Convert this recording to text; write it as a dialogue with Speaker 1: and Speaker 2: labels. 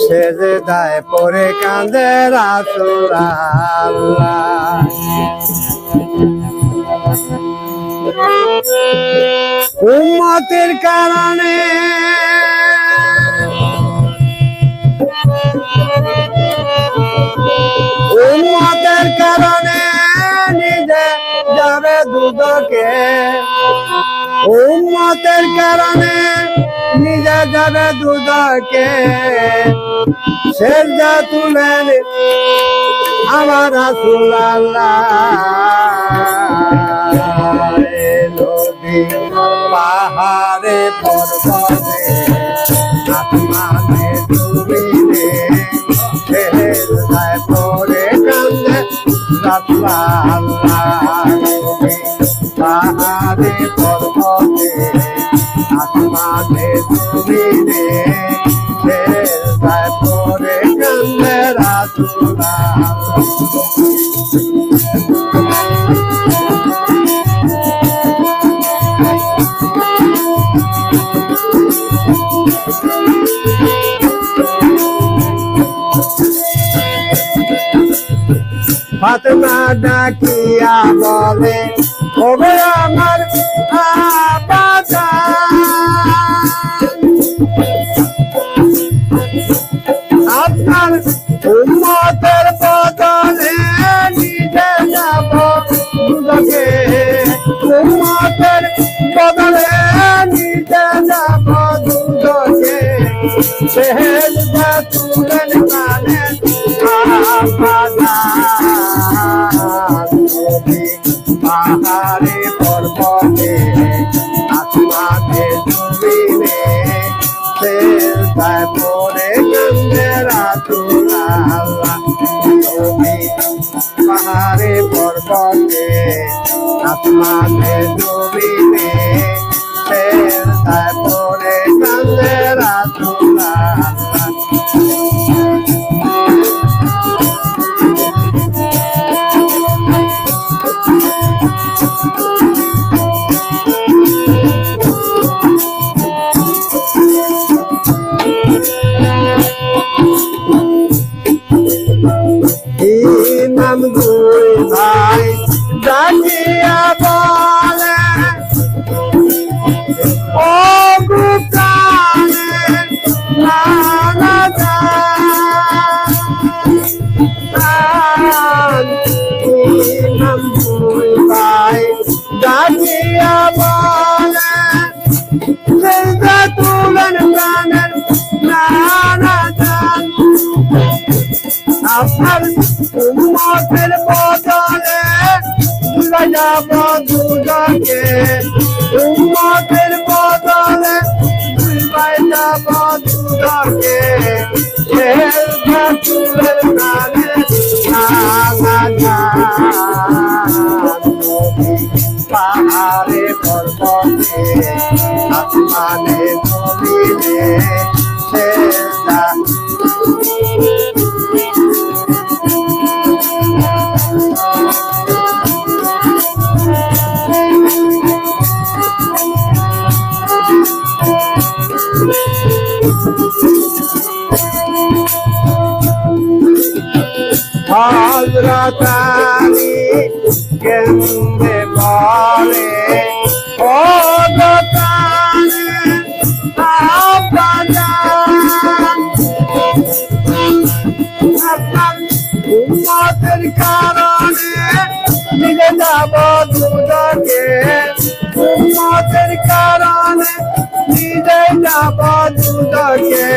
Speaker 1: সেজদায় পড়ে কাঁদে রাসূল আল্লাহ। উম্মতের কারণে নিজে যাবে দুদকে, উম্মতের কারণে নিজে যাবে দুদকে। সেজদা তুলেন আমার রাসূল আল্লাহ। পাহাড়ে পর্বতে আসমানে জমিনে সেজদায় পড়ে কাঁদে রাসূল আল্লাহ। পাহাড়ে পর্বতে আসমানে জমিনে সেজদায় পড়ে কাঁদে রাসূল আল্লাহ। ফাতেমা ডাকিয়া বলে ওরে আমার আপনার উম্মতের বদলে নিজে যাব দুদকে, উম্মতের বদলে নিজে যাব দুদকে। সেজদা তুলেন কানে পাহাড়ে পর্বতে আসমানে জমিনে সেজদায় পড়ে কাঁদে রাসূল আল্লাহ। পাহাড়ে পর্বতে আসমানে জমিনে সেজদায় পড়ে কাঁদে রাসূল আল্লাহ। ইমাম দুই ভাই ডাকিয়া বলে ও গুপ্তানে নানা জান। ইমাম দুই ভাই ডাকিয়া বলে সেজদা তুলেন প্রাণের নানা জান। আপনার উম্মতের বদলে যাব দুদকে, উম্মতের বদলে যাব দুদকে। সেজদা তুলেন প্রাণের নানা জান। পাহাড়ে পর্বতে আসমানে জমিনে সেজদা হযরত আলী কেন্দে বলে ও দোকানে আব্বাজান। আপনার উম্মতের কারণে নিজে যাব দুদকে, উম্মতের কারণে নিজে যাব দুদকে।